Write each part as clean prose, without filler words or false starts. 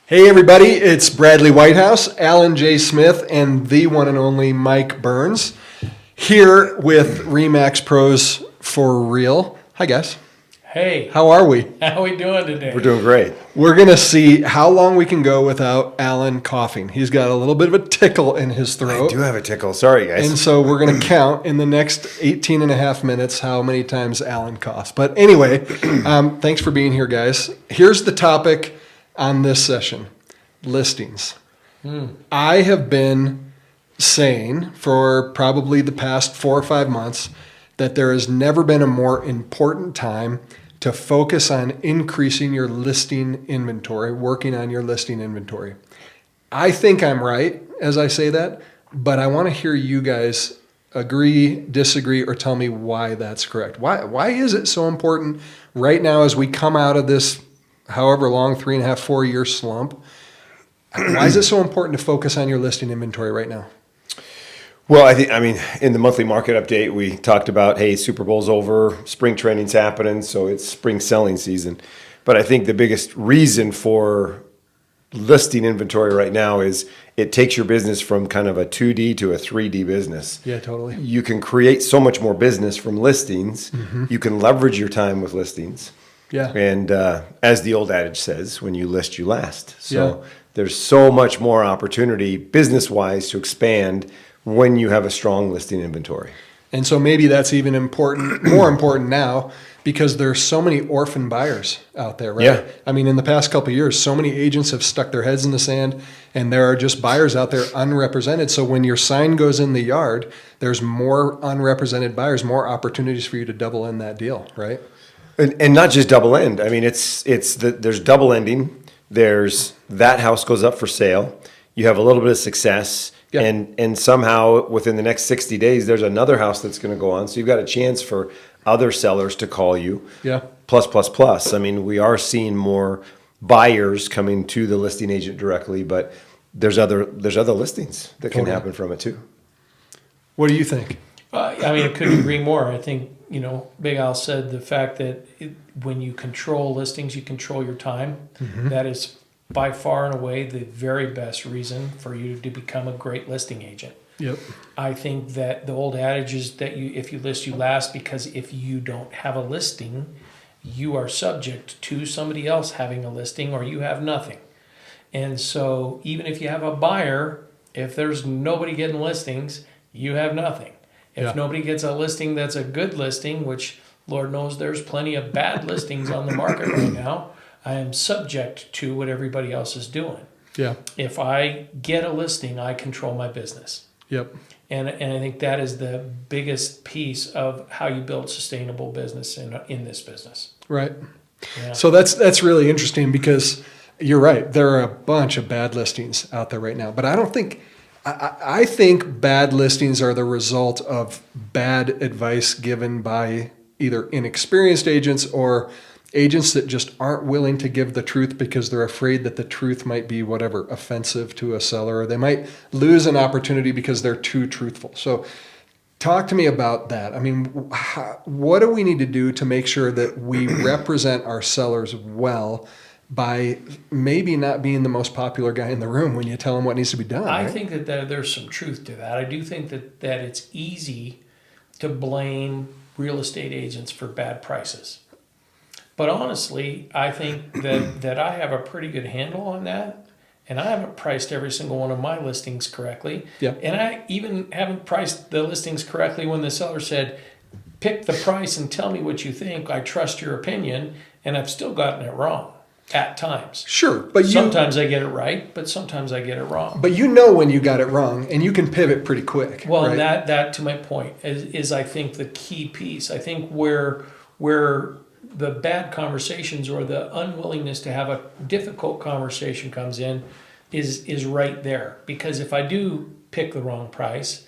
Hey everybody, it's Bradley Whitehouse, Alan J. Smith, and the one and only Mike Burns here with rem.ax Pros for Real. Hi guys. Hey, How are we? how we doing today? We're doing great. We're going to see how long we can go without Alan coughing. He's got a little bit of a tickle in his throat. I do have a tickle. Sorry, guys. And so we're going to count in the next 18 and a half minutes how many times Alan coughs. But anyway, thanks for being here, guys. Here's the topic on this session: listings. I have been saying for probably the past 4 or 5 months that there has never been a more important time to focus on increasing your listing inventory, working on your listing inventory. I think I'm right as I say that, but I want to hear you guys agree, disagree, or tell me why that's correct. Why is it so important right now as we come out of this however long, 3.5, 4 year slump? Why is it so important to focus on your listing inventory right now? Well, I mean, in the monthly market update, we talked about, hey, Super Bowl's over, spring training's happening, so it's spring selling season. But I think the biggest reason for listing inventory right now is it takes your business from kind of a 2D to a 3D business. Yeah, totally. You can create so much more business from listings. You can leverage your time with listings. Yeah. And as the old adage says, when you list, you last. So Yeah. there's so much more opportunity business-wise to expand when you have a strong listing inventory. And so maybe that's even more important now because there's so many orphan buyers out there, right? Yeah. I mean, in the past couple of years, so many agents have stuck their heads in the sand and there are just buyers out there unrepresented. So when your sign goes in the yard, there's more unrepresented buyers, more opportunities for you to double in that deal, right? And not just double end. I mean, there's double ending. There's that house goes up for sale. You have a little bit of success. Yeah. And somehow within the next 60 days, there's another house that's going to go on. So you've got a chance for other sellers to call you. Yeah. Plus. I mean, we are seeing more buyers coming to the listing agent directly, but there's other listings that can Totally. happen from it too. What do you think? I mean, I couldn't agree more. I think, Big Al said the fact that when you control listings, you control your time. That is by far and away the very best reason for you to become a great listing agent. Yep. I think that the old adage is that if you list, you last, because if you don't have a listing, you are subject to somebody else having a listing or you have nothing. And so even if you have a buyer, if there's nobody getting listings, you have nothing. If nobody gets a listing that's a good listing, which Lord knows there's plenty of bad listings on the market right now, I am subject to what everybody else is doing. Yeah. If I get a listing, I control my business. Yep. And I think that is the biggest piece of how you build sustainable business in this business. Right. Yeah. So that's really interesting because you're right. There are a bunch of bad listings out there right now, but I don't think. I think bad listings are the result of bad advice given by either inexperienced agents or agents that just aren't willing to give the truth because they're afraid that the truth might be whatever, offensive to a seller, or they might lose an opportunity because they're too truthful. So talk to me about that. I mean, what do we need to do to make sure that we represent our sellers well by maybe not being the most popular guy in the room when you tell them what needs to be done? I right? think that there's some truth to that. I do think that it's easy to blame real estate agents for bad prices. But honestly, I think that I have a pretty good handle on that. And I haven't priced every single one of my listings correctly. Yeah. And I even haven't priced the listings correctly when the seller said, pick the price and tell me what you think. I trust your opinion. And I've still gotten it wrong at times. Sure, but Sometimes I get it right, but sometimes I get it wrong. But you know when you got it wrong, and you can pivot pretty quick. Well, right? and that to my point is I think the key piece. I think where the bad conversations or the unwillingness to have a difficult conversation comes in is right there. Because if I do pick the wrong price,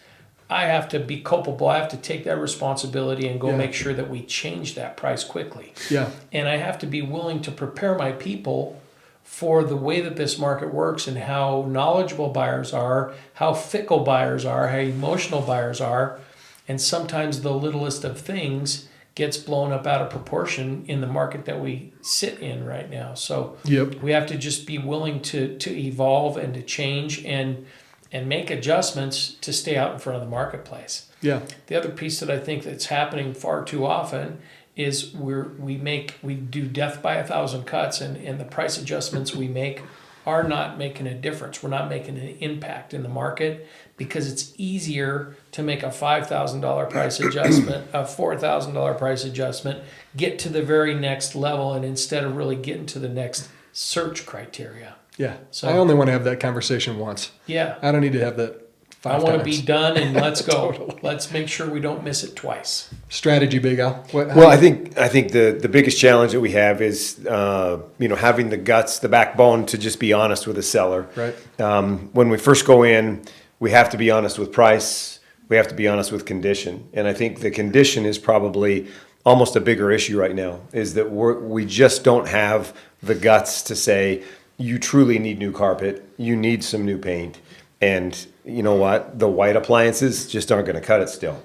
I have to be culpable. I have to take that responsibility and go make sure that we change that price quickly. Yeah. And I have to be willing to prepare my people for the way that this market works and how knowledgeable buyers are, how fickle buyers are, how emotional buyers are. And sometimes the littlest of things gets blown up out of proportion in the market that we sit in right now. So Yep. we have to just be willing to evolve and to change and make adjustments to stay out in front of the marketplace. Yeah. The other piece that I think that's happening far too often is we do death by 1,000 cuts, and the price adjustments we make are not making a difference. We're not making an impact in the market because it's easier to make a $5,000 price adjustment, a $4,000 price adjustment, get to the very next level, and instead of really getting to the next search criteria. Yeah. So- I only want to have that conversation once. Yeah. I don't need to have that I five want to times. be done and let's go. Totally. Let's make sure we don't miss it twice. Strategy, Big Al. Well, I think the biggest challenge that we have is having the guts, the backbone to just be honest with a seller. Right. When we first go in, we have to be honest with price. We have to be honest with condition, and I think the condition is probably almost a bigger issue right now. Is that we just don't have the guts to say you truly need new carpet, you need some new paint, and you know what? The white appliances just aren't going to cut it still.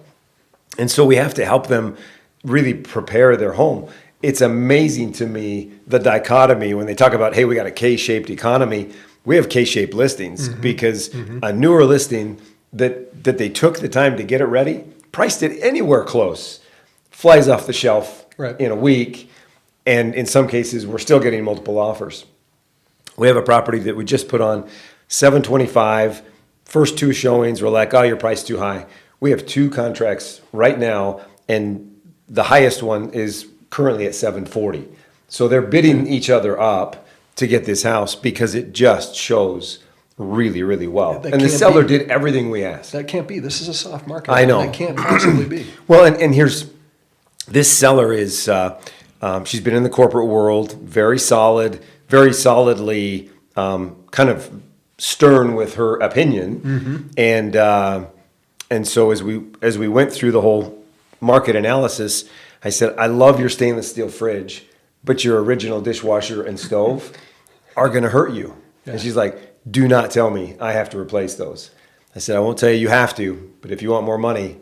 And so we have to help them really prepare their home. It's amazing to me, the dichotomy when they talk about, hey, we got a K-shaped economy. We have K-shaped listings because a newer listing that they took the time to get it ready, priced it anywhere close, flies off the shelf Right. in a week. And in some cases, we're still getting multiple offers. We have a property that we just put on $725. First two showings, we're like, oh, your price is too high. We have two contracts right now, and the highest one is currently at $740. So they're bidding each other up to get this house because it just shows really, really well. that And the can't seller be. did everything we asked. That can't be. This is a soft market. I know. That can't possibly be. Well, and here's this seller is she's been in the corporate world, very solid, very solidly kind of stern with her opinion, and so as we went through the whole market analysis, I said, I love your stainless steel fridge, but your original dishwasher and stove are going to hurt you. Yeah. And she's like, do not tell me I have to replace those. I said, I won't tell you have to, but if you want more money,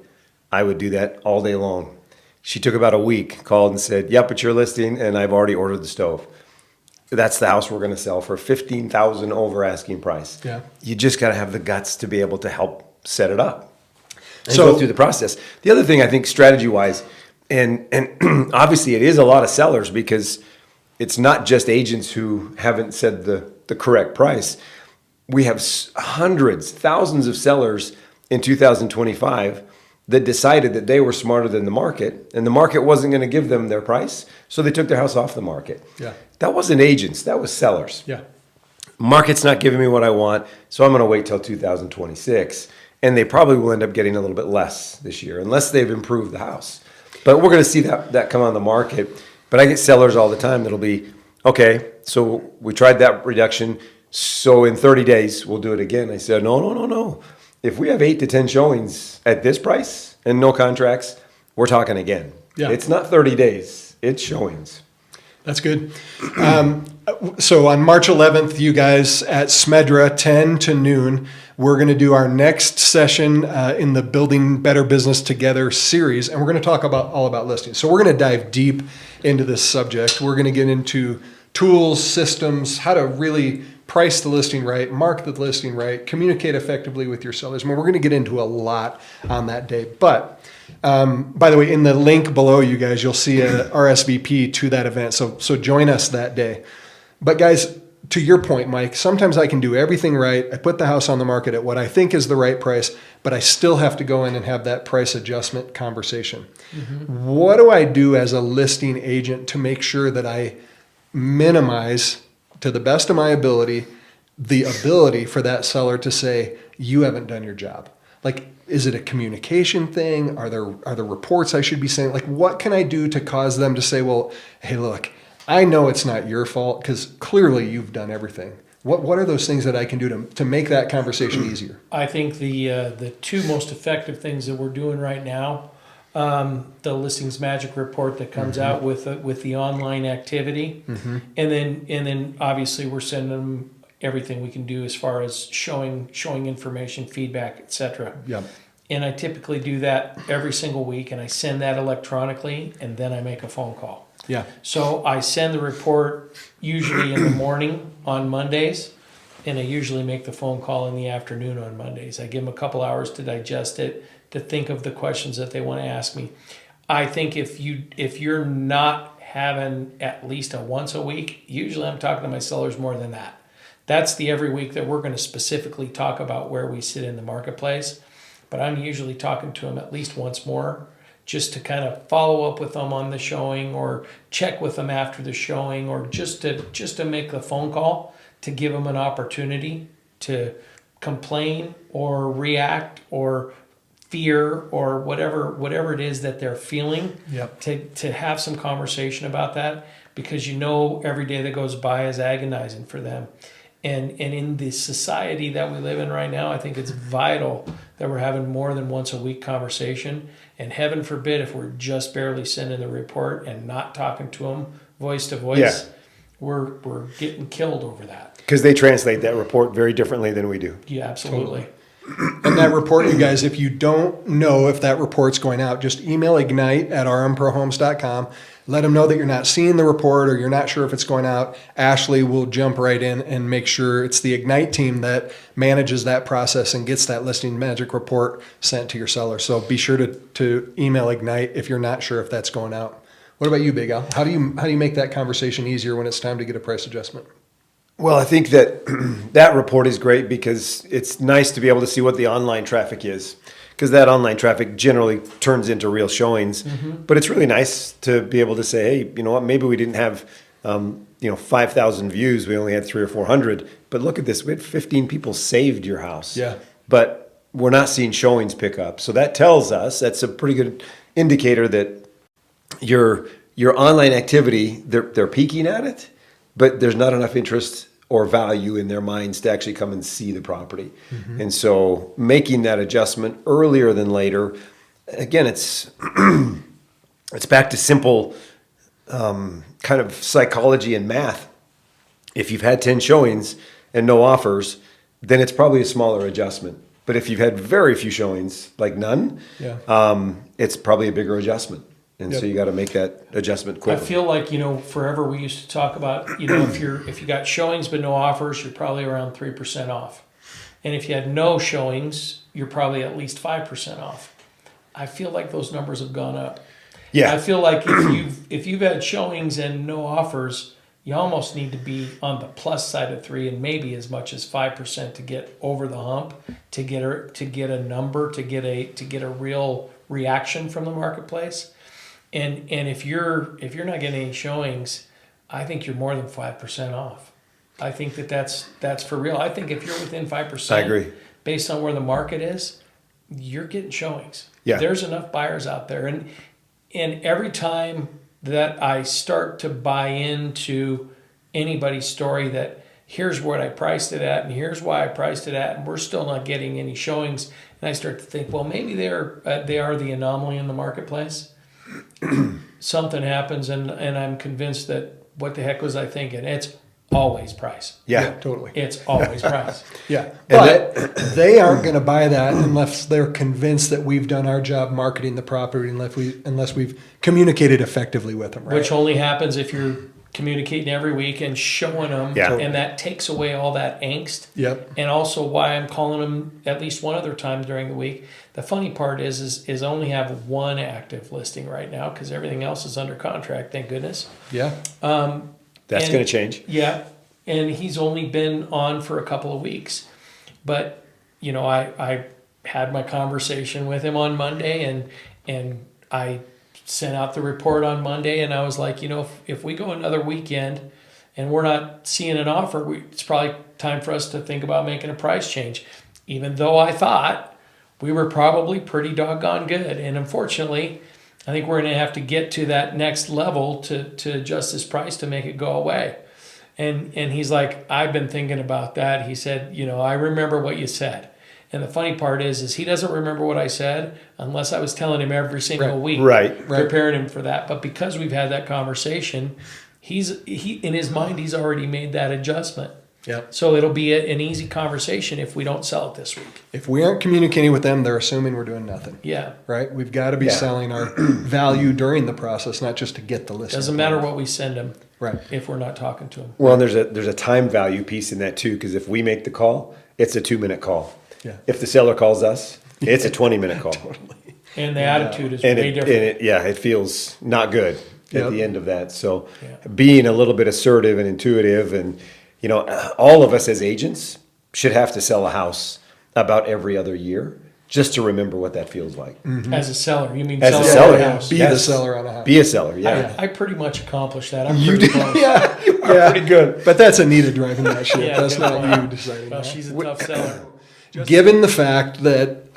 I would do that all day long. She took about a week, called and said, yep, it's your listing, and I've already ordered the stove. That's the house we're going to sell for $15,000 over asking price. Yeah. You just got to have the guts to be able to help set it up and So- go through the process. The other thing I think strategy-wise, and obviously it is a lot of sellers because it's not just agents who haven't said the correct price. We have hundreds, thousands of sellers in 2025 that decided that they were smarter than the market, and the market wasn't going to give them their price, so they took their house off the market. Yeah. That wasn't agents, that was sellers. Yeah. Market's not giving me what I want, so I'm going to wait till 2026. And they probably will end up getting a little bit less this year, unless they've improved the house. But we're going to see that come on the market. But I get sellers all the time that'll be, okay, so we tried that reduction, so in 30 days we'll do it again. I said, no. If we have 8 to 10 showings at this price and no contracts, we're talking again. Yeah. It's not 30 days, it's showings. That's good. So on March 11th, you guys at Smedra, 10 to noon, we're going to do our next session in the Building Better Business Together series, and we're going to talk all about listings. So we're going to dive deep into this subject. We're going to get into tools, systems, how to really price the listing right, market the listing right, communicate effectively with your sellers. I mean, we're going to get into a lot on that day. But by the way, in the link below, you guys, you'll see a RSVP to that event. So join us that day. But guys, to your point, Mike, sometimes I can do everything right. I put the house on the market at what I think is the right price, but I still have to go in and have that price adjustment conversation. Mm-hmm. What do I do as a listing agent to make sure that I minimize, to the best of my ability, the ability for that seller to say, you haven't done your job? Like, is it a communication thing? Are there reports I should be saying? Like, what can I do to cause them to say, well, hey, look, I know it's not your fault because clearly you've done everything. What are those things that I can do to make that conversation easier? I think the two most effective things that we're doing right now, the Listings Magic report that comes out with the online activity, and then obviously we're sending them everything we can do as far as showing information, feedback, etc. Yeah. And I typically do that every single week, and I send that electronically, and then I make a phone call. Yeah. So I send the report usually in the morning on Mondays, and I usually make the phone call in the afternoon on Mondays. I give them a couple hours to digest it, to think of the questions that they want to ask me. I think if you're not having at least a once a week, usually I'm talking to my sellers more than that. That's the every week that we're going to specifically talk about where we sit in the marketplace. But I'm usually talking to them at least once more, just to kind of follow up with them on the showing, or check with them after the showing, or just to make the phone call to give them an opportunity to complain or react or fear or whatever it is that they're feeling. Yep. To have some conversation about that, because every day that goes by is agonizing for them. And in the society that we live in right now, I think it's vital that we're having more than once a week conversation. And heaven forbid if we're just barely sending the report and not talking to them voice to voice, Yeah. we're getting killed over that. Because they translate that report very differently than we do. Yeah, absolutely. And that report, you guys, if you don't know if that report's going out, just email ignite@rmprohomes.com. Let them know that you're not seeing the report or you're not sure if it's going out. Ashley will jump right in and make sure it's the Ignite team that manages that process and gets that listing magic report sent to your seller. So be sure to email Ignite if you're not sure if that's going out. What about you, Big Al? How do you make that conversation easier when it's time to get a price adjustment? Well, I think that that report is great because it's nice to be able to see what the online traffic is, because that online traffic generally turns into real showings. Mm-hmm. But it's really nice to be able to say, hey, you know what, maybe we didn't have 5,000 views, we only had 300 or 400, but look at this, we had 15 people saved your house. Yeah. But we're not seeing showings pick up. So that tells us, that's a pretty good indicator that your online activity, they're peaking at it, but there's not enough interest or value in their minds to actually come and see the property. Mm-hmm. And so making that adjustment earlier than later, again, it's back to simple kind of psychology and math. If you've had 10 showings and no offers, then it's probably a smaller adjustment. But if you've had very few showings, like none, it's probably a bigger adjustment. And so you got to make that adjustment quick. I feel like, forever we used to talk about, if you got showings but no offers, you're probably around 3% off. And if you had no showings, you're probably at least 5% off. I feel like those numbers have gone up. Yeah. I feel like if you've had showings and no offers, you almost need to be on the plus side of 3 and maybe as much as 5% to get over the hump, to get a number, to get a real reaction from the marketplace. And if you're not getting any showings, I think you're more than 5% off. I think that's for real. I think if you're within 5%, I agree. Based on where the market is, you're getting showings. Yeah. There's enough buyers out there, and every time that I start to buy into anybody's story that here's what I priced it at and here's why I priced it at, and we're still not getting any showings, and I start to think, well, maybe they are the anomaly in the marketplace. Something happens, and I'm convinced that what the heck was I thinking? It's always price. Yeah, totally. It's always price. Yeah. But they aren't going to buy that unless they're convinced that we've done our job marketing the property, unless we've communicated effectively with them, right? Which only happens if you're communicating every week and showing them, and that takes away all that angst. Yep. And also why I'm calling them at least one other time during the week. The funny part is I only have one active listing right now because everything else is under contract, thank goodness. Yeah. That's going to change. Yeah, and he's only been on for a couple of weeks. But, I had my conversation with him on Monday, and I sent out the report on Monday, and I was like, if we go another weekend and we're not seeing an offer, it's probably time for us to think about making a price change, even though I thought we were probably pretty doggone good. And unfortunately, I think we're going to have to get to that next level to adjust this price to make it go away. And he's like, I've been thinking about that. He said, I remember what you said. And the funny part is he doesn't remember what I said unless I was telling him every single week, preparing him for that. But because we've had that conversation, he in his mind, he's already made that adjustment. Yep. So it'll be an easy conversation if we don't sell it this week. If we aren't communicating with them, they're assuming we're doing nothing. Yeah. Right? We've got to be Yeah. selling our value during the process, not just to get the listing. Doesn't matter what we send them Right. if we're not talking to them. Well, there's a time value piece in that too, because if we make the call, it's a 2-minute call. Yeah. If the seller calls us, it's a 20-minute call. And the attitude is And way different. it feels not good Yep. at the end of that. So Yeah. being a little bit assertive and intuitive, and all of us as agents should have to sell a house about every other year just to remember what that feels like. As a seller, you mean As a seller seller, of a yeah. house. Be Yes. the seller on a house. Be a seller, yeah. I pretty much accomplished that. I'm You pretty did, close. yeah, you are pretty good. But that's Anita driving that ship. Yeah, That's good not point. you deciding Well, that. she's a tough seller. Given the fact that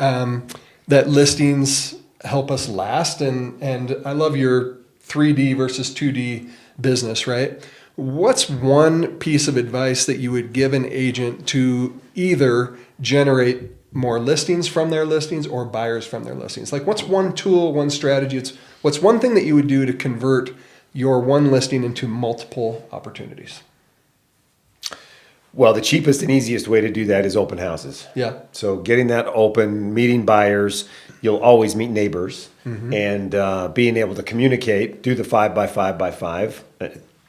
that listings help us last, and I love your 3D versus 2D business, right? What's one piece of advice that you would give an agent to either generate more listings from their listings or buyers from their listings? Like, what's one tool, one strategy? What's one thing that you would do to convert your one listing into multiple opportunities? Well, the cheapest and easiest way to do that is open houses. Yeah. So getting that open, meeting buyers, you'll always meet neighbors, Mm-hmm. and being able to communicate, do the 5 by 5 by 5.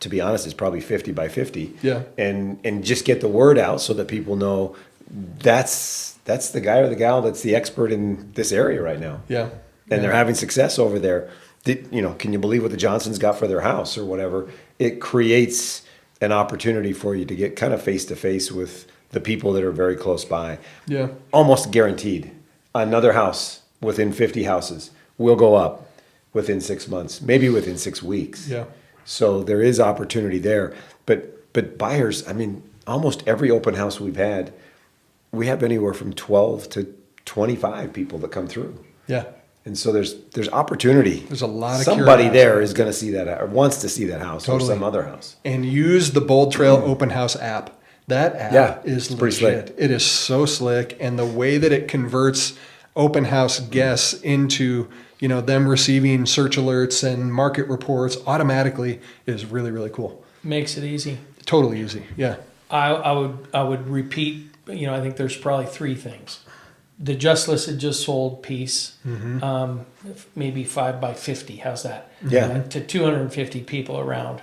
To be honest, it's probably 50 by 50. Yeah. And just get the word out so that people know that's the guy or the gal that's the expert in this area right now. Yeah. And they're having success over there. Can you believe what the Johnsons got for their house or whatever? It creates an opportunity for you to get kind of face to face with the people that are very close by. Yeah. Almost guaranteed. Another house within 50 houses will go up within 6 months, maybe within 6 weeks. Yeah. So there is opportunity there. But buyers, I mean, almost every open house we've had, we have anywhere from 12 to 25 people that come through. Yeah. And so there's opportunity. There's a lot of somebody curiosity. there is going to see that or wants to see that house Totally. or some other house. And use the Bold Trail Open House app. That app Yeah, is it's pretty legit. slick. It is so slick, and the way that it converts open house guests into them receiving search alerts and market reports automatically is really, really cool. Makes it easy. Totally easy. Yeah. I would repeat, I think there's probably three things. The just listed, just sold piece, maybe 5 by 50. How's that? Yeah. To 250 people around.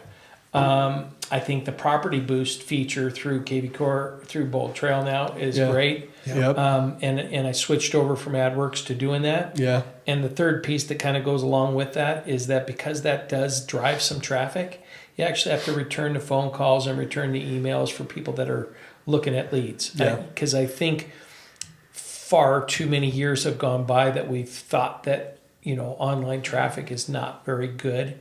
I think the property boost feature through KV Core, through Bold Trail now is Yeah. great. Yep. And I switched over from AdWorks to doing that. Yeah. And the third piece that kind of goes along with that is that because that does drive some traffic, you actually have to return to phone calls and return to emails for people that are looking at leads. Yeah. Because I think far too many years have gone by that we've thought that online traffic is not very good.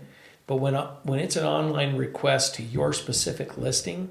But when it's an online request to your specific listing,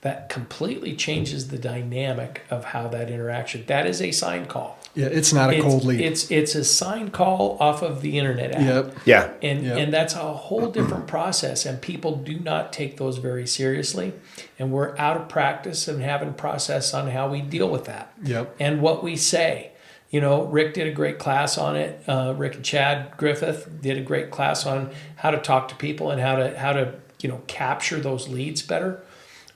that completely changes the dynamic of how that interaction. That is a signed call. Yeah. It's not a cold lead. It's a signed call off of the internet app. Yep. Yeah. And that's a whole different process, and people do not take those very seriously. And we're out of practice and having process on how we deal with that. Yep. And what we say. Rick did a great class on it. Rick and Chad Griffith did a great class on how to talk to people and how to capture those leads better.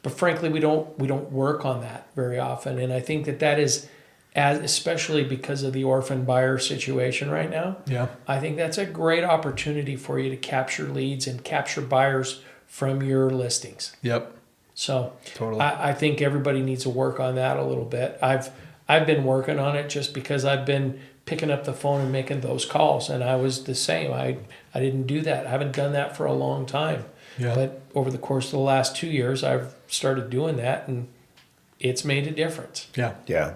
But frankly, we don't work on that very often. And I think that is, especially because of the orphan buyer situation right now. Yeah. I think that's a great opportunity for you to capture leads and capture buyers from your listings. Yep. So Totally. I think everybody needs to work on that a little bit. I've been working on it just because I've been picking up the phone and making those calls, and I was the same. I didn't do that. I haven't done that for a long time. Yeah. But over the course of the last 2 years, I've started doing that, and it's made a difference. Yeah. Yeah.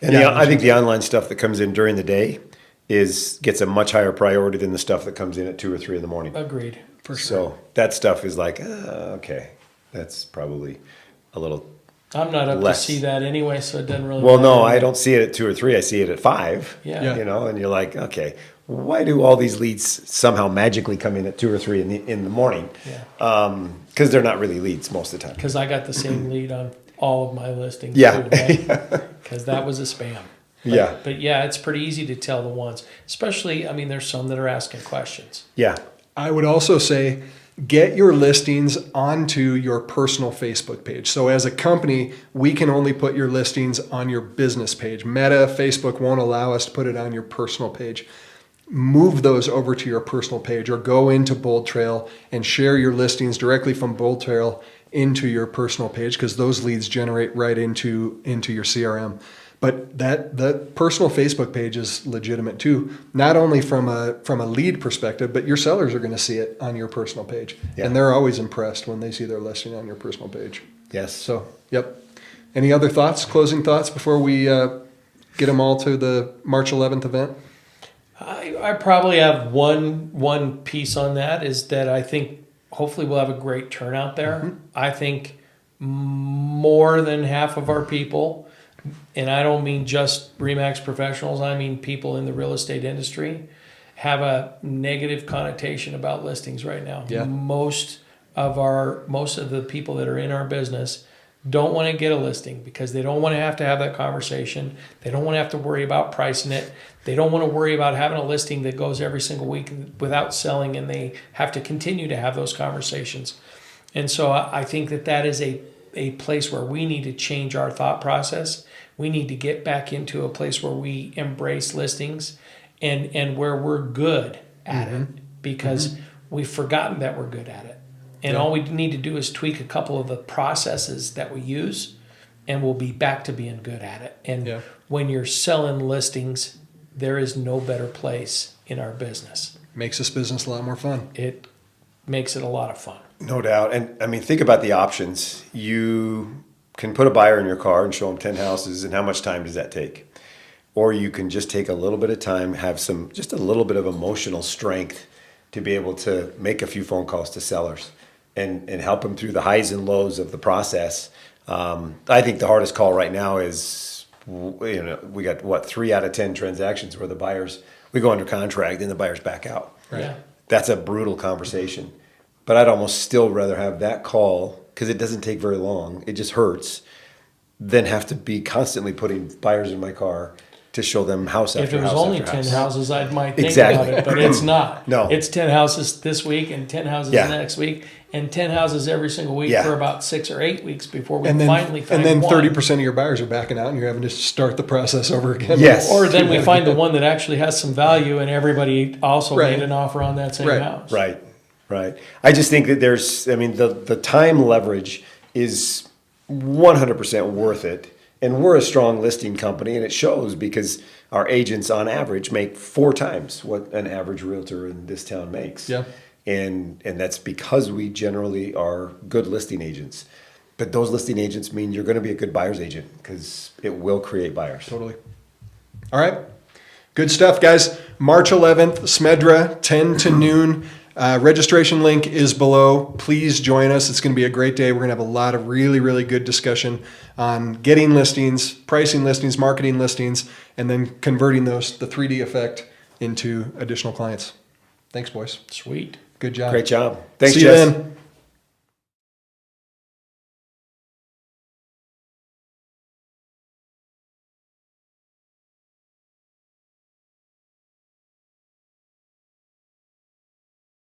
And Yeah, I think the online stuff that comes in during the day gets a much higher priority than the stuff that comes in at 2 or 3 in the morning. Agreed. For sure. So that stuff is like, okay, that's probably a little. I'm not up Less. to see that anyway, so it doesn't really Well, no, matter. I don't see it at 2 or 3. I see it at 5. Yeah. Yeah. And you're like, okay, why do all these leads somehow magically come in at 2 or 3 in the morning? Yeah. Because they're not really leads most of the time. Because I got the same lead on all of my listings. Yeah. Because that was a spam. Yeah. But yeah, it's pretty easy to tell the ones. Especially, there's some that are asking questions. Yeah. I would also say get your listings onto your personal Facebook page. So as a company, we can only put your listings on your business page. Meta, Facebook won't allow us to put it on your personal page. Move those over to your personal page, or go into Bold Trail and share your listings directly from Bold Trail into your personal page, because those leads generate right into your CRM. But the personal Facebook page is legitimate too, not only from a lead perspective, but your sellers are going to see it on your personal page. Yeah. And they're always impressed when they see their listing on your personal page. Yes. So, yep. Any other thoughts, closing thoughts before we get them all to the March 11th event? I probably have one piece on that, is that I think hopefully we'll have a great turnout there. Mm-hmm. I think more than half of our people, and I don't mean just rem.ax professionals, I mean people in the real estate industry, have a negative connotation about listings right now. Yeah. Most of the people that are in our business don't want to get a listing because they don't want to have that conversation. They don't want to have to worry about pricing it. They don't want to worry about having a listing that goes every single week without selling, and they have to continue to have those conversations. And so I think that is a place where we need to change our thought process. We need to get back into a place where we embrace listings and where we're good at it, because we've forgotten that we're good at it. And all we need to do is tweak a couple of the processes that we use, and we'll be back to being good at it. And when you're selling listings, there is no better place in our business. Makes this business a lot more fun. It makes it a lot of fun. No doubt. And I mean, think about the options. You can put a buyer in your car and show them 10 houses, and how much time does that take? Or you can just take a little bit of time, have just a little bit of emotional strength to be able to make a few phone calls to sellers and help them through the highs and lows of the process. I think the hardest call right now is, we got 3 out of 10 transactions where we go under contract and the buyers back out. Right. Yeah. That's a brutal conversation. But I'd almost still rather have that call, because it doesn't take very long, it just hurts, than have to be constantly putting buyers in my car to show them house after house. If it was only after 10 house. houses, I might think Exactly. about it, but it's not. No. It's 10 houses this week and 10 houses next week and 10 houses every single week for about 6 or 8 weeks before we finally find and then one. 30% of your buyers are backing out, and you're having to start the process over again. Yes. Or then we find the one that actually has some value, and everybody also made an offer on that same house. Right. I just think that the time leverage is 100% worth it. And we're a strong listing company, and it shows, because our agents on average make 4 times what an average realtor in this town makes. Yeah. And that's because we generally are good listing agents. But those listing agents mean you're going to be a good buyer's agent, because it will create buyers. Totally. All right. Good stuff, guys. March 11th, Smedra, 10 to noon. Registration link is below. Please join us. It's going to be a great day. We're going to have a lot of really, really good discussion on getting listings, pricing listings, marketing listings, and then converting the 3D effect into additional clients. Thanks, boys. Sweet. Good job. Great job. Thanks, See you Jess. then.